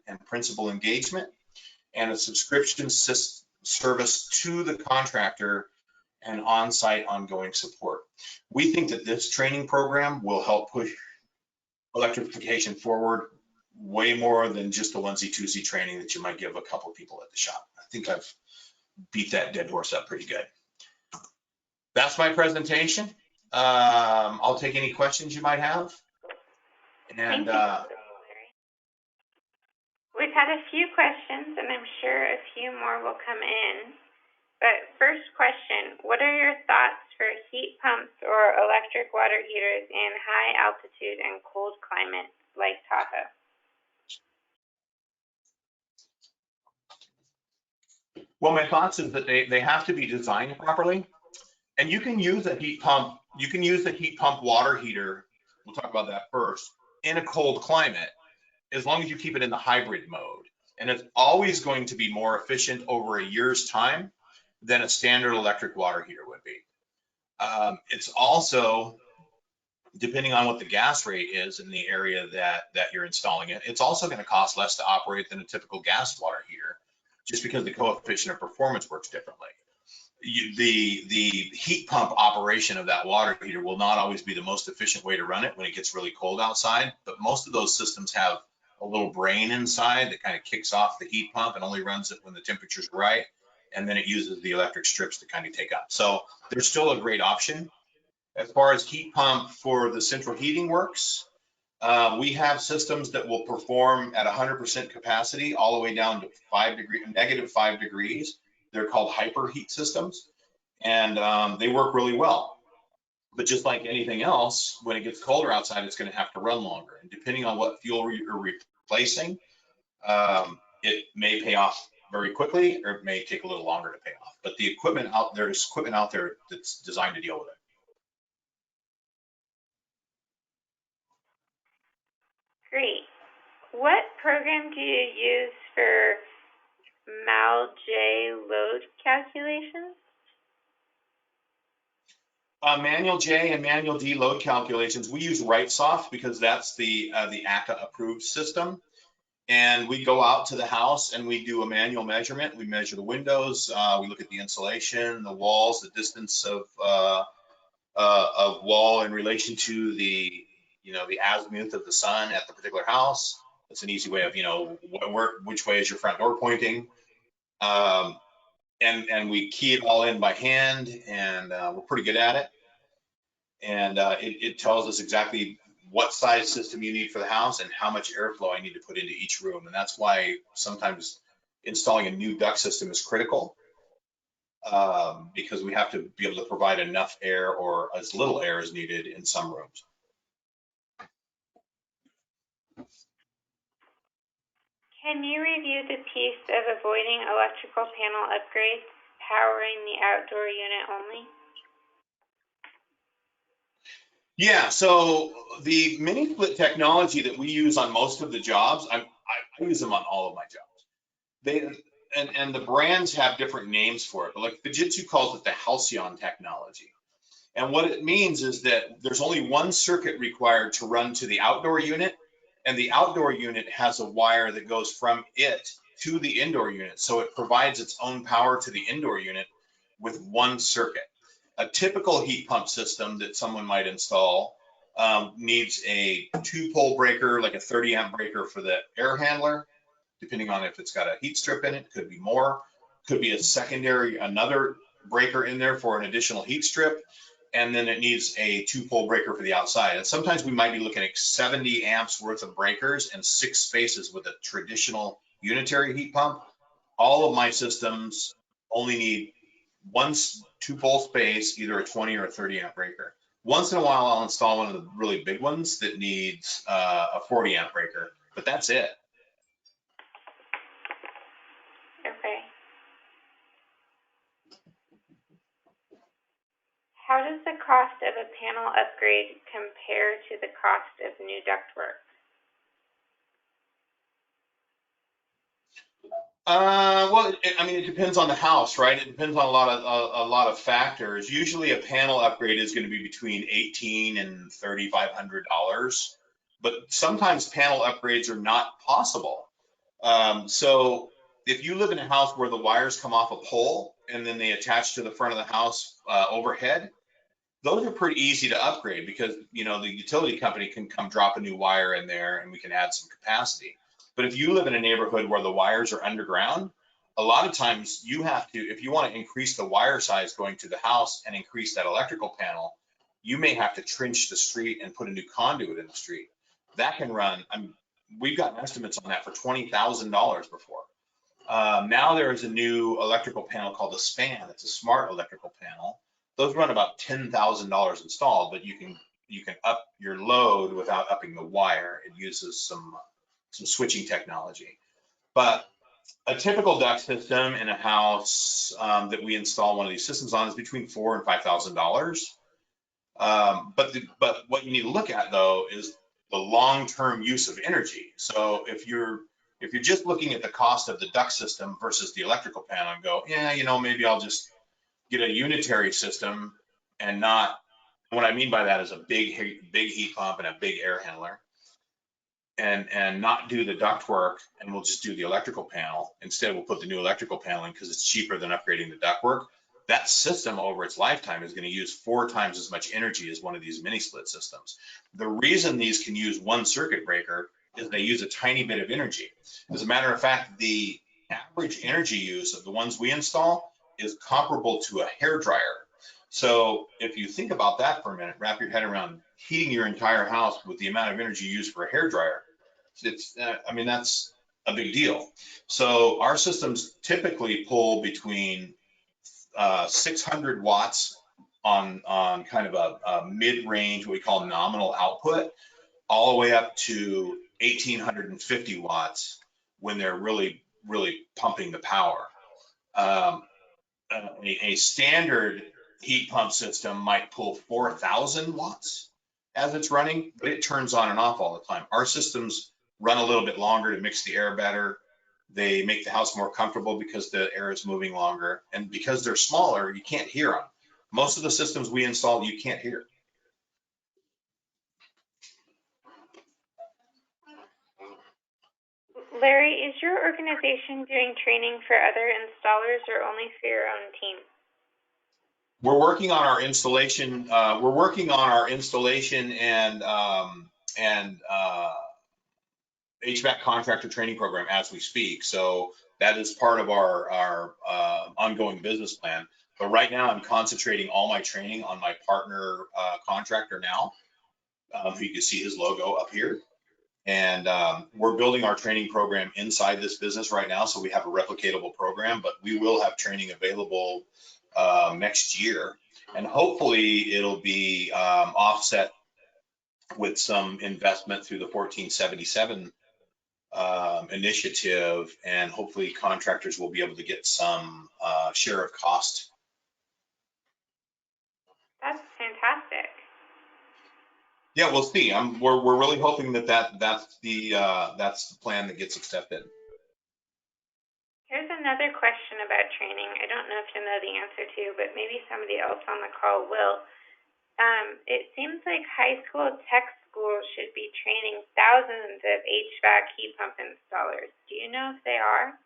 Speaker 4: and principal engagement, and a subscription service to the contractor and on-site ongoing support. We think that this training program will help push electrification forward way more than just the onesie-twosie training that you might give a couple of people at the shop. I think I've beat that dead horse up pretty good. That's my presentation. I'll take any questions you might have. And
Speaker 1: we've had a few questions, and I'm sure a few more will come in. But first question, what are your thoughts for heat pumps or electric water heaters in high altitude and cold climates like Tahoe?
Speaker 4: Well, my thoughts is that they have to be designed properly. And you can use a heat pump, water heater, we'll talk about that first, in a cold climate, as long as you keep it in the hybrid mode. And it's always going to be more efficient over a year's time than a standard electric water heater would be. It's also, depending on what the gas rate is in the area that you're installing it, it's also going to cost less to operate than a typical gas water heater, just because the coefficient of performance works differently. The heat pump operation of that water heater will not always be the most efficient way to run it when it gets really cold outside, but most of those systems have a little brain inside that kind of kicks off the heat pump and only runs it when the temperature's right, and then it uses the electric strips to kind of take up. So there's still a great option. As far as heat pump for the central heating works, we have systems that will perform at 100% capacity all the way down to -5 degrees. They're called hyper heat systems, and they work really well. But just like anything else, when it gets colder outside, it's going to have to run longer. And depending on what fuel you're replacing, it may pay off very quickly, or it may take a little longer to pay off. But the equipment out there's equipment out there that's designed to deal with it.
Speaker 1: Great. What program do you use for MAL-J load calculations?
Speaker 4: Manual J and Manual D load calculations, we use RightSoft because that's the ACA approved system. And we go out to the house and we do a manual measurement. We measure the windows, we look at the insulation, the walls, the distance of wall in relation to the azimuth of the sun at the particular house. It's an easy way of, which way is your front door pointing. And we key it all in by hand, and we're pretty good at it. And it tells us exactly what size system you need for the house and how much airflow I need to put into each room. And that's why sometimes installing a new duct system is critical, because we have to be able to provide enough air or as little air as needed in some rooms.
Speaker 1: Can you review the piece of avoiding electrical panel upgrades, powering the outdoor unit only?
Speaker 4: Yeah, so the mini split technology that we use on most of the jobs, I use them on all of my jobs. And the brands have different names for it, but like Fujitsu calls it the Halcyon technology. And what it means is that there's only one circuit required to run to the outdoor unit, and the outdoor unit has a wire that goes from it to the indoor unit. So it provides its own power to the indoor unit with one circuit. A typical heat pump system that someone might install needs a 2-pole breaker, like a 30 amp breaker for the air handler, depending on if it's got a heat strip in it, could be more, could be a secondary, another breaker in there for an additional heat strip. And then it needs a 2-pole breaker for the outside. And sometimes we might be looking at 70 amps worth of breakers and 6 spaces with a traditional unitary heat pump. All of my systems only need one 2-pole space, either a 20 or a 30 amp breaker. Once in a while, I'll install one of the really big ones that needs a 40 amp breaker, but that's it.
Speaker 1: Okay. How does the cost of a panel upgrade compare to the cost of new ductwork?
Speaker 4: Well, it depends on the house, right? It depends on a lot of factors. Usually, a panel upgrade is going to be between $1,800 and $3,500, but sometimes panel upgrades are not possible. So, if you live in a house where the wires come off a pole and then they attach to the front of the house overhead, those are pretty easy to upgrade because the utility company can come drop a new wire in there and we can add some capacity. But if you live in a neighborhood where the wires are underground, a lot of times you have to, if you want to increase the wire size going to the house and increase that electrical panel, you may have to trench the street and put a new conduit in the street. That can run, we've gotten estimates on that for $20,000 before. Now there is a new electrical panel called a SPAN. It's a smart electrical panel. Those run about $10,000 installed, but you can up your load without upping the wire. It uses some switching technology. But a typical duct system in a house that we install one of these systems on is between $4,000 and $5,000. But what you need to look at though is the long-term use of energy. So if you're just looking at the cost of the duct system versus the electrical panel and go, yeah, maybe I'll just get a unitary system and not, what I mean by that is a big heat pump and a big air handler, and not do the duct work, and we'll just do the electrical panel. Instead, we'll put the new electrical panel in because it's cheaper than upgrading the duct work. That system over its lifetime is going to use 4 times as much energy as one of these mini split systems. The reason these can use one circuit breaker is they use a tiny bit of energy. As a matter of fact, the average energy use of the ones we install is comparable to a hair dryer. So if you think about that for a minute, wrap your head around heating your entire house with the amount of energy used for a hair dryer. It's, I mean, that's a big deal. So our systems typically pull between 600 watts on kind of a mid-range, what we call nominal output, all the way up to 1850 watts when they're really pumping the power. A standard heat pump system might pull 4,000 watts as it's running, but it turns on and off all the time. Our systems run a little bit longer to mix the air better. They make the house more comfortable because the air is moving longer, and because they're smaller, you can't hear them. Most of the systems we install, you can't hear.
Speaker 1: Larry, is your organization doing training for other installers or only for your own team?
Speaker 4: We're working on our installation. We're working on our installation and HVAC contractor training program as we speak. So that is part of our ongoing business plan. But right now, I'm concentrating all my training on my partner contractor now. You can see his logo up here. And we're building our training program inside this business right now, so we have a replicatable program, but we will have training available next year. And hopefully it'll be offset with some investment through the 1477 initiative, and hopefully contractors will be able to get some share of cost.
Speaker 1: That's fantastic.
Speaker 4: Yeah, we'll see. We're really hoping that's the plan that gets accepted.
Speaker 1: Here's another question about training. I don't know if you'll know the answer to, but maybe somebody else on the call will. It seems like high school tech schools should be training thousands of HVAC heat pump installers. Do you know if they are?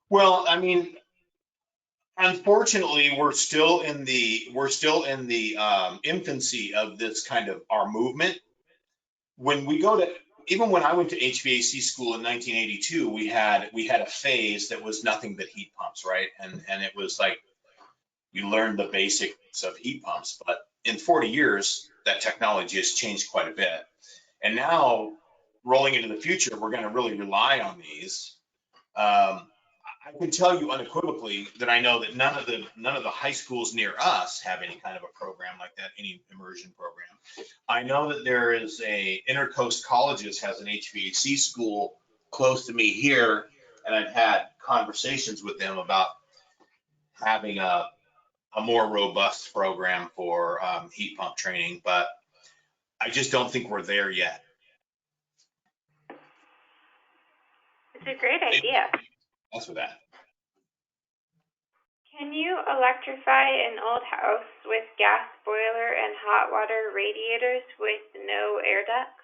Speaker 4: Well, I mean, unfortunately, we're still in the infancy of this kind of our movement. When we go to, even when I went to HVAC school in 1982, we had a phase that was nothing but heat pumps, right? And it was like you learned the basics of heat pumps, but in 40 years, that technology has changed quite a bit. And now, rolling into the future, we're going to really rely on these. I can tell you unequivocally that I know that none of the high schools near us have any kind of a program like that, any immersion program. I know that there is Intercoast Colleges has an HVAC school close to me here, and I've had conversations with them about having a more robust program for heat pump training, but I just don't think we're there yet.
Speaker 1: It's a great idea.
Speaker 4: That's for that.
Speaker 1: Can you electrify an old house with gas boiler and hot water radiators with no air ducts?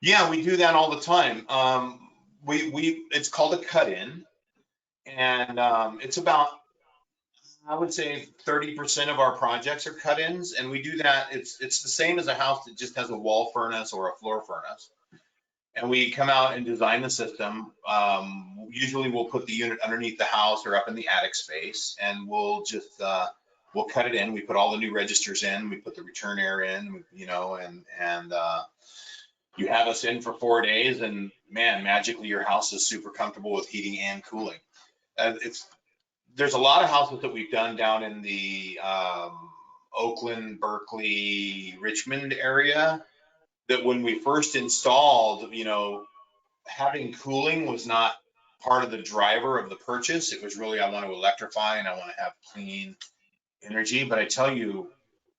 Speaker 4: Yeah, we do that all the time. It's called a cut-in, and it's about, I would say 30% of our projects are cut-ins, and we do that. It's the same as a house that just has a wall furnace or a floor furnace. And we come out and design the system. Usually we'll put the unit underneath the house or up in the attic space, and we'll just, we'll cut it in. We put all the new registers in, we put the return air in, you know, and you have us in for 4 days, and man, magically your house is super comfortable with heating and cooling. There's a lot of houses that we've done down in the Oakland, Berkeley, Richmond area, that when we first installed, you know, having cooling was not part of the driver of the purchase. It was really, I want to electrify and I want to have clean energy. But I tell you,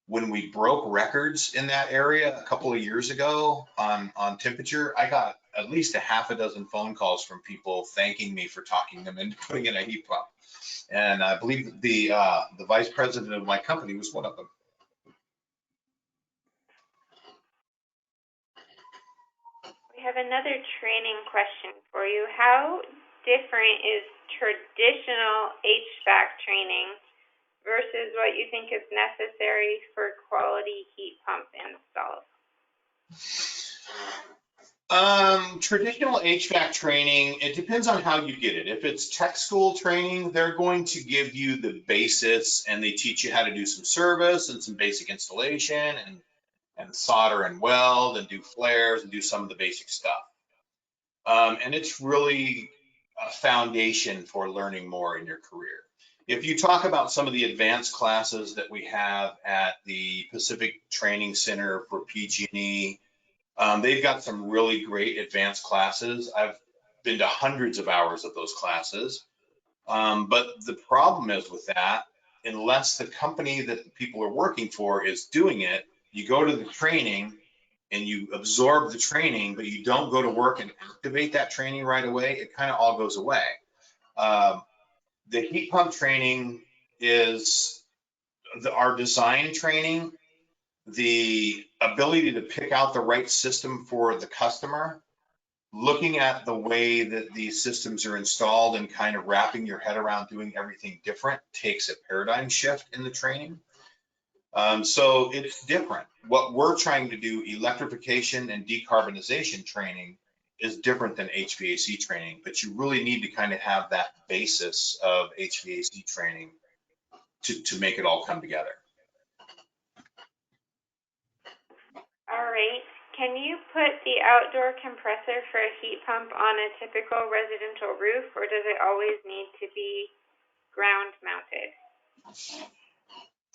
Speaker 4: when we broke records in that area a couple of years ago on temperature, I got at least a half a dozen phone calls from people thanking me for talking them into putting in a heat pump. And I believe the vice president of my company was one of them.
Speaker 1: We have another training question for you. How different is traditional HVAC training versus what you think is necessary for quality heat pump installs?
Speaker 4: Traditional HVAC training, it depends on how you get it. If it's tech school training, they're going to give you the basics and they teach you how to do some service and some basic installation and solder and weld and do flares and do some of the basic stuff. And it's really a foundation for learning more in your career. If you talk about some of the advanced classes that we have at the Pacific Training Center for PG&E, they've got some really great advanced classes. I've been to hundreds of hours of those classes. But the problem is with that, unless the company that the people are working for is doing it, you go to the training and you absorb the training, but you don't go to work and activate that training right away, it kind of all goes away. The heat pump training is our design training, the ability to pick out the right system for the customer, looking at the way that these systems are installed and kind of wrapping your head around doing everything different takes a paradigm shift in the training. So it's different. What we're trying to do, electrification and decarbonization training, is different than HVAC training, but you really need to kind of have that basis of HVAC training to make it all come together.
Speaker 1: All right. Can you put the outdoor compressor for a heat pump on a typical residential roof, or does it always need to be ground mounted?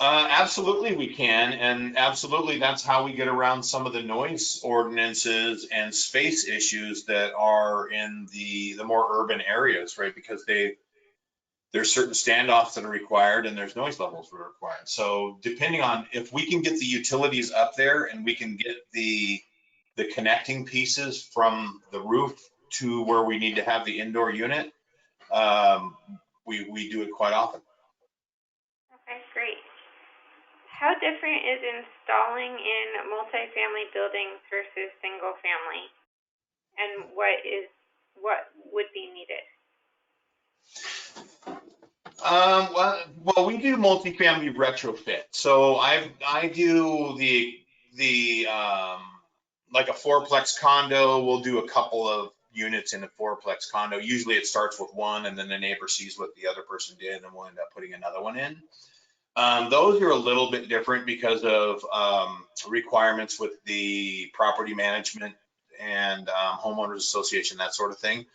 Speaker 4: Absolutely we can, and absolutely that's how we get around some of the noise ordinances and space issues that are in the more urban areas, right? Because there's certain standoffs that are required and there's noise levels that are required. So depending on if we can get the utilities up there and we can get the connecting pieces from the roof to where we need to have the indoor unit, we do it quite often.
Speaker 1: Okay, great. How different is installing in multifamily buildings versus single family? And what would be needed?
Speaker 4: Well, we do multifamily retrofit. So I do the like a fourplex condo. We'll do a couple of units in a fourplex condo. Usually it starts with one and then the neighbor sees what the other person did and we'll end up putting another one in. Those are a little bit different because of requirements with the property management and homeowners association, that sort of thing.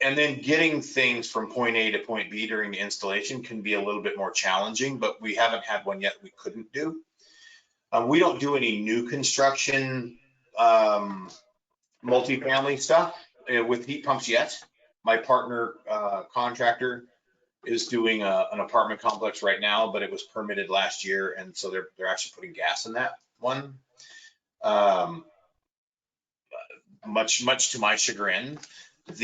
Speaker 4: And then getting things from point A to point B during the installation can be a little bit more challenging, but we haven't had one yet we couldn't do. We don't do any new construction multifamily stuff with heat pumps yet. My partner contractor is doing an apartment complex right now, but it was permitted last year, and so they're actually putting gas in that one. Much to my chagrin. But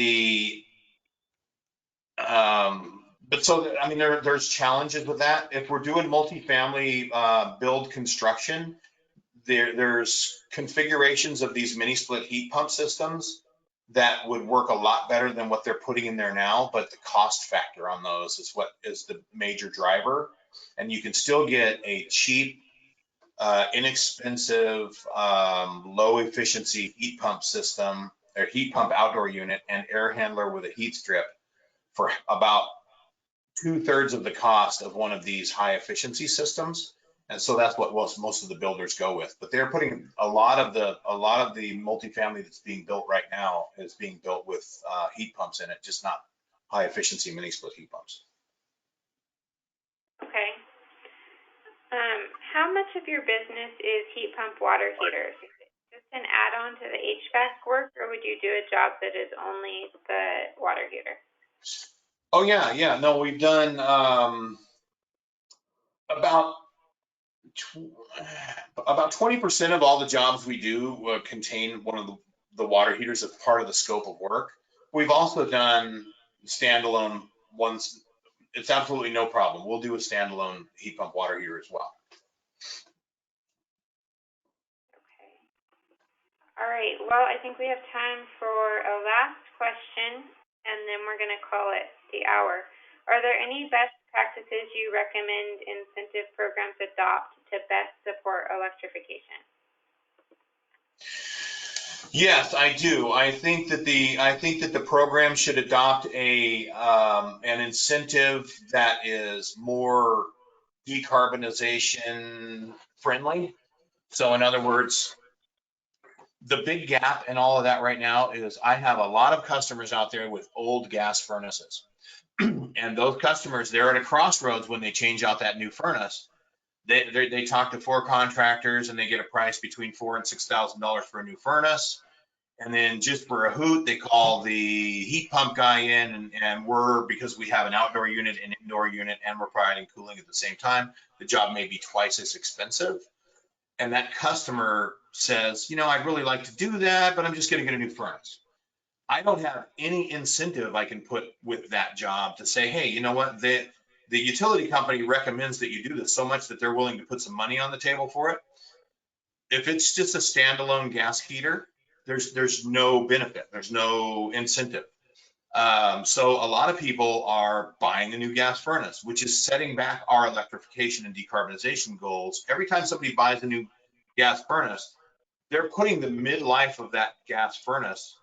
Speaker 4: so I mean there's challenges with that. If we're doing multifamily build construction, there's configurations of these mini split heat pump systems that would work a lot better than what they're putting in there now, but the cost factor on those is what is the major driver. And you can still get a cheap, inexpensive, low efficiency heat pump system or heat pump outdoor unit and air handler with a heat strip for about 2/3 of the cost of one of these high efficiency systems. And so that's what most of the builders go with. But they're putting a lot of the multifamily that's being built right now is being built with heat pumps in it, just not high efficiency mini split heat pumps.
Speaker 1: Okay. How much of your business is heat pump water heaters? Is it just an add-on to the HVAC work, or would you do a job that is only the water heater?
Speaker 4: Oh yeah. No, we've done about 20% of all the jobs we do contain one of the water heaters as part of the scope of work. We've also done standalone ones it's absolutely no problem. We'll do a standalone heat pump water heater as well.
Speaker 1: Okay. All right, well, I think we have time for a last question, and then we're gonna call it the hour. Are there any best practices you recommend incentive programs adopt to best support electrification?
Speaker 4: Yes, I do. I think that the program should adopt an incentive that is more decarbonization friendly. So in other words, the big gap in all of that right now is I have a lot of customers out there with old gas furnaces. And those customers, they're at a crossroads when they change out that new furnace. They talk to 4 contractors and they get a price between $4,000 and $6,000 for a new furnace. And then just for a hoot, they call the heat pump guy in, and because we have an outdoor unit and indoor unit and we're providing cooling at the same time, the job may be twice as expensive. And that customer says, you know, I'd really like to do that, but I'm just going to get a new furnace. I don't have any incentive I can put with that job to say, hey, you know what, the utility company recommends that you do this so much that they're willing to put some money on the table for it. If it's just a standalone gas heater, there's no benefit, there's no incentive. So a lot of people are buying a new gas furnace, which is setting back our electrification and decarbonization goals. Every time somebody buys a new gas furnace, they're putting the midlife of that gas furnace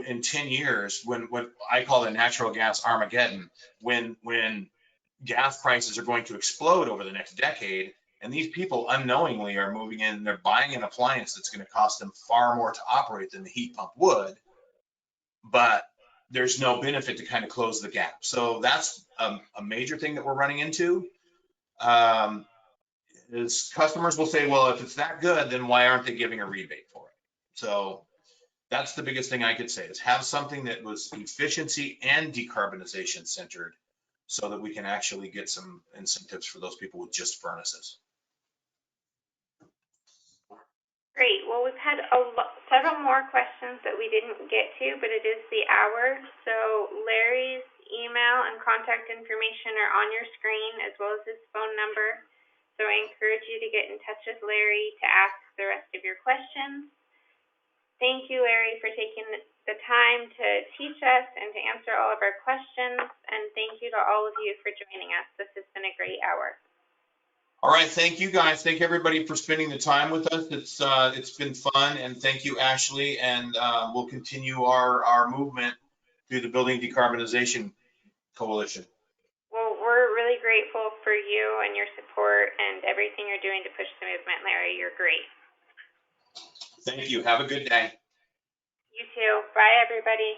Speaker 4: in 10 years, when what I call the natural gas Armageddon, when gas prices are going to explode over the next decade. And these people unknowingly are moving in, they're buying an appliance that's going to cost them far more to operate than the heat pump would, but there's no benefit to kind of close the gap. So that's a major thing that we're running into. Is customers will say, well, if it's that good, then why aren't they giving a rebate for it? So that's the biggest thing I could say, is have something that was efficiency and decarbonization centered so that we can actually get some incentives for those people with just furnaces.
Speaker 1: Great. Well, we've had several more questions that we didn't get to, but it is the hour. So Larry's email and contact information are on your screen, as well as his phone number. So I encourage you to get in touch with Larry to ask the rest of your questions. Thank you, Larry, for taking the time to teach us and to answer all of our questions. And thank you to all of you for joining us. This has been a great hour.
Speaker 4: All right, thank you guys. Thank everybody for spending the time with us. It's been fun, and thank you, Ashley. And we'll continue our movement through the Building Decarbonization Coalition.
Speaker 1: Well, we're really grateful for you and your support and everything you're doing to push the movement, Larry. You're great.
Speaker 4: Thank you. Have a good day.
Speaker 1: You too. Bye, everybody.